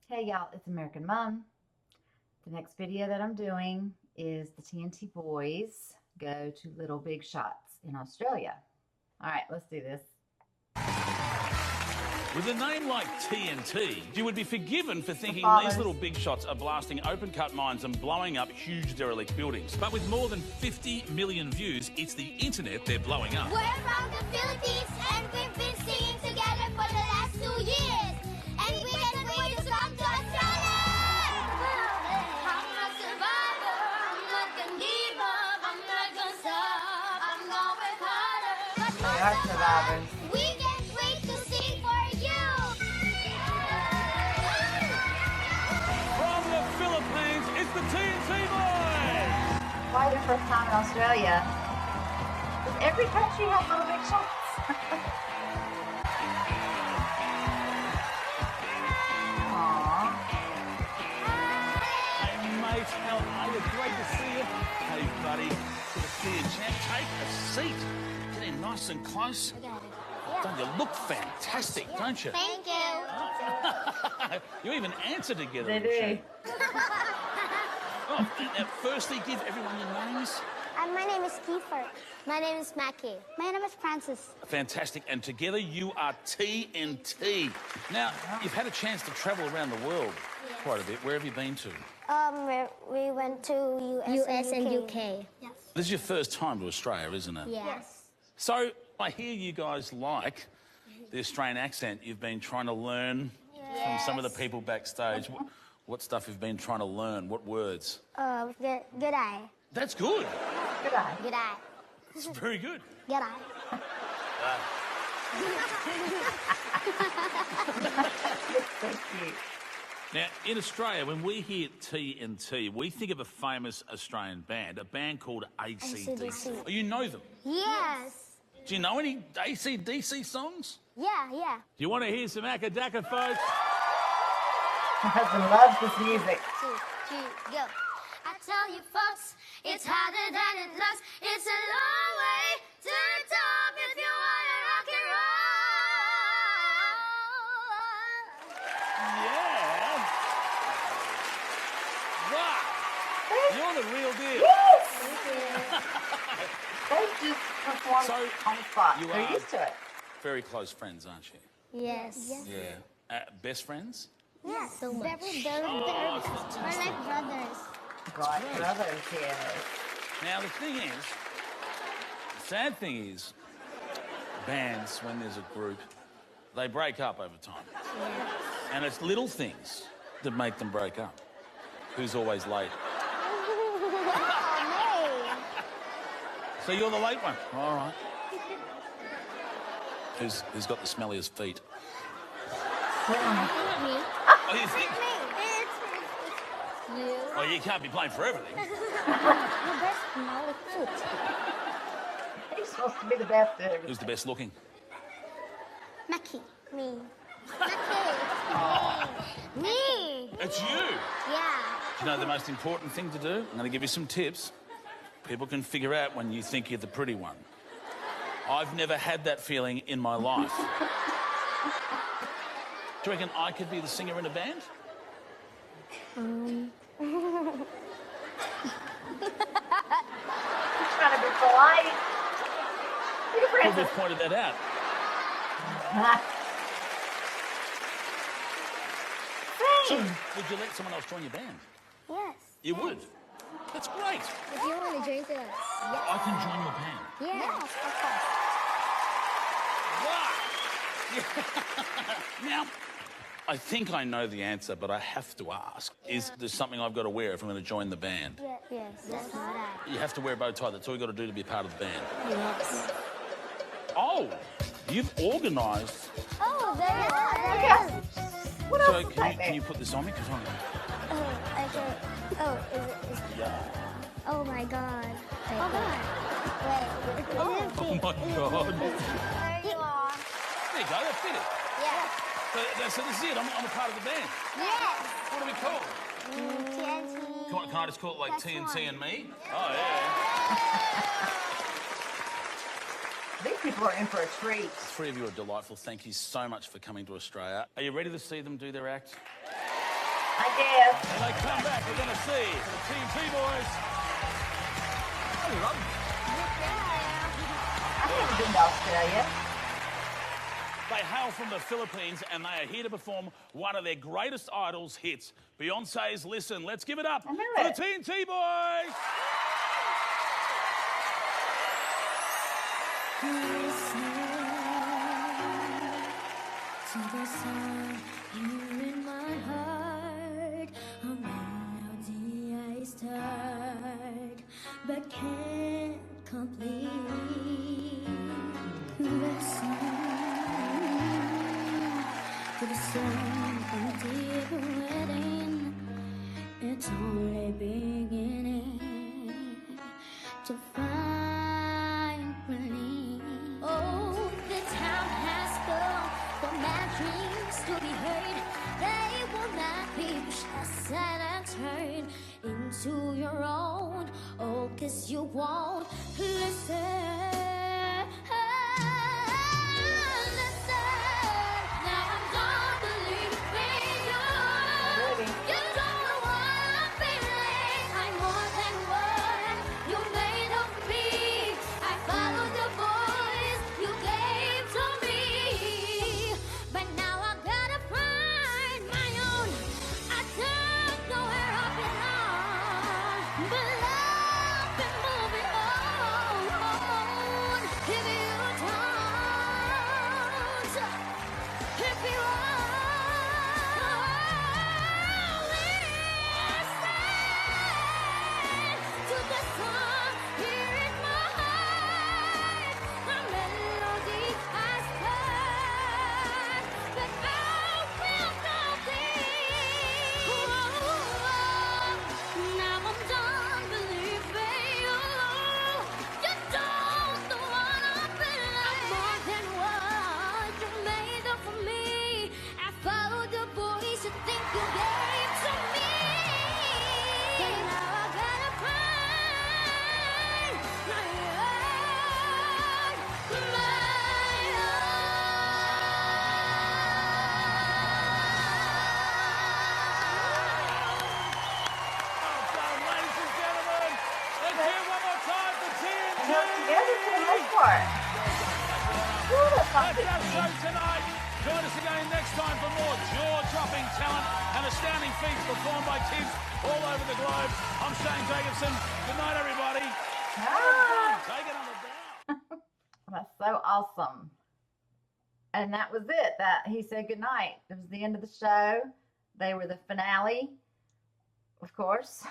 Hey y'all, it's American Mom. The next video that I'm doing is the TNT boys go to Little Big Shots in Australia. All right, let's do this. With a name like TNT, you would be forgiven for thinking these little big shots are blasting open-cut mines and blowing up huge derelict buildings. But with more than 50 million views, it's the internet they're blowing up. We're from the Philippines and we've been singing together for the last 2 years. And we can't wait to come to Australia! I'm a survivor, I'm not gonna give up, I'm not gonna stop, I'm going harder. They are survivors. We can't wait to sing for you! From the Philippines, it's the TNT boys! Why their first time in Australia? Because every country has Little Big Shots. Aww. Hey, mate, how are you? Great to see you. Hey, buddy, good to see you, champ. Take a seat. Get in nice and close. Don't you look fantastic, don't you? Thank you. You even answer together. They and do. shit. Oh, now, firstly, give everyone your names. My name is Kiefer. My name is Mackie. My name is Francis. Fantastic. And together you are TNT. Now, you've had a chance to travel around the world quite a bit. Where have you been to? We went to US and UK. Yes. This is your first time to Australia, isn't it? Yes. So, I hear you guys like the Australian accent you've been trying to learn from some of the people backstage. What stuff you've been trying to learn? What words? Good eye. That's good. Good eye. Good eye. It's very good. Good eye. So cute. Now, in Australia, when we hear TNT, we think of a famous Australian band, a band called AC/DC. Oh, you know them? Yes. Do you know any AC/DC songs? Yeah, yeah. Do you want to hear some Akadaka, folks? My husband loves this music. 2, 3, go. I tell you folks, it's harder than it looks. It's a long way to the top if you wanna rock and roll. Yeah. Wow. You're the real deal. Yes! They just perform So, on the spot. you They're are- used to it. Very close friends, aren't you? Yes. Yeah. Best friends? Yes, so much. They're Oh, like brothers. Right, brothers, yes. Now, the thing is, the sad thing is, bands, when there's a group, they break up over time. And it's little things that make them break up. Who's always late? So you're the late one. All right. Who's got the smelliest feet? Me. Oh, you think? It's you. Oh, you can't be playing for everything. The best smell food. He's supposed to be the best at Who's the best looking? Mackie. Me. Mackie. Me. It's you. Yeah. Do you know the most important thing to do? I'm going to give you some tips. People can figure out when you think you're the pretty one. I've never had that feeling in my life. Do you reckon I could be the singer in a band? He's trying to be polite. Look at Who Francis. just pointed that out? Sing. Would you let someone else join your band? Yes. You would? That's great. If you want to join us. I can join your band. Yes, of course. Wow. Now, I think I know the answer, but I have to ask. Is there something I've got to wear if I'm going to join the band? Yes, that's right. You have to wear a bow tie. That's all you've got to do to be a part of the band. Yes. Oh, you've organised. Oh, there it is. What else So is can that you, there? can you put this on me? 'Cause I'm... Is it? Yeah. Oh my God. Oh God. Wait. Oh my God. There you are. There you go. That fit it. Yes. So this is it. I'm a part of the band. Yes. What do we call it? TNT. Can I just call it like That's TNT fine. and me? Oh yeah. These people are in for a treat. Three of you are delightful. Thank you so much for coming to Australia. Are you ready to see them do their act? I guess. And they come back, we're going to see the TNT boys. I've never been to Australia. They hail from the Philippines and they are here to perform one of their greatest idols hits, Beyonce's Listen. Let's give it up I know for it. the TNT boys. To the song here in my heart, a melody I start, but can't complete. Listen to the song from deep within. It's only beginning to find relief. Oh, the time has come for my dreams to be heard. They will not be pushed aside and turned into your own. Oh, 'cause you won't listen. Now I'm done believing you. Ready. You don't know what I'm feeling. I'm more than what you made of me. I followed the voice you gave to me. But now I gotta find my own. I don't know where I belong. But I've been moving on. If you don't, if you listen to the song here in my heart, the melody I start, but I will not be. Now I'm done believing you. You don't know what I'm feeling. I'm more than what you made up for me. I followed the voice you think you gave to me. But now I gotta find my own, Well done, ladies and gentlemen. Let's hear one more time for TNT. And they're together for the most part. Ooh, that song That's fits our me. show tonight. Join us again next time for more jaw-dropping talent and astounding feats performed by kids all over the globe. I'm Shane Jacobson. Good night, everybody. Ah, Take it on the down. that's so awesome. And that was it. That he said goodnight. It was the end of the show. They were the finale, of course.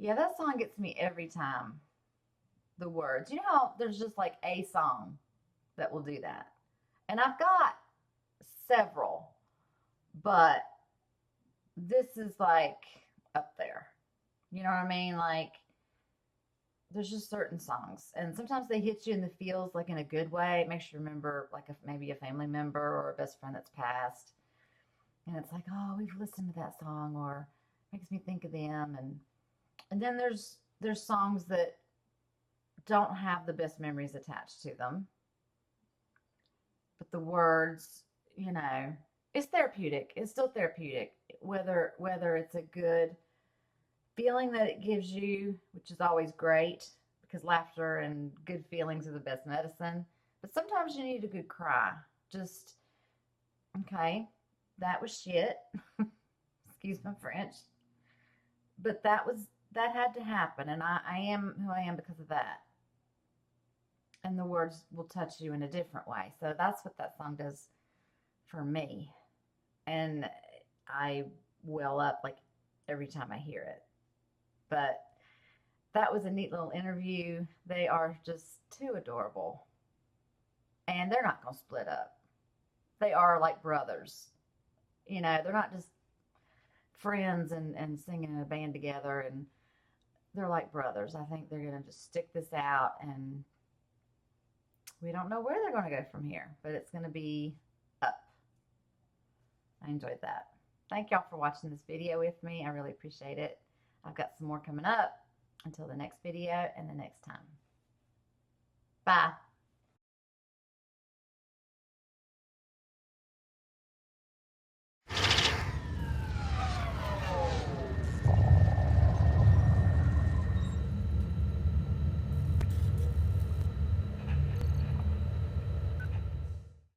Yeah, that song gets me every time. The words. You know how there's just like a song that will do that. And I've got several, but this is like up there. You know what I mean? Like, there's just certain songs, and sometimes they hit you in the feels, like in a good way. It makes you remember, like, maybe a family member or a best friend that's passed, and it's like, oh, we've listened to that song, or makes me think of them. And then there's songs that don't have the best memories attached to them, but the words, you know, it's therapeutic. It's still therapeutic, whether it's a good feeling that it gives you, which is always great, because laughter and good feelings are the best medicine. But sometimes you need a good cry. Just, okay, that was shit. Excuse my French. But that had to happen, and I am who I am because of that. And the words will touch you in a different way. So that's what that song does for me. And I well up like every time I hear it. But that was a neat little interview. They are just too adorable. And they're not going to split up. They are like brothers. You know, they're not just friends and singing in a band together. And they're like brothers. I think they're going to just stick this out, and we don't know where they're going to go from here, but it's going to be up. I enjoyed that. Thank y'all for watching this video with me. I really appreciate it. I've got some more coming up. Until the next video and the next time. Bye.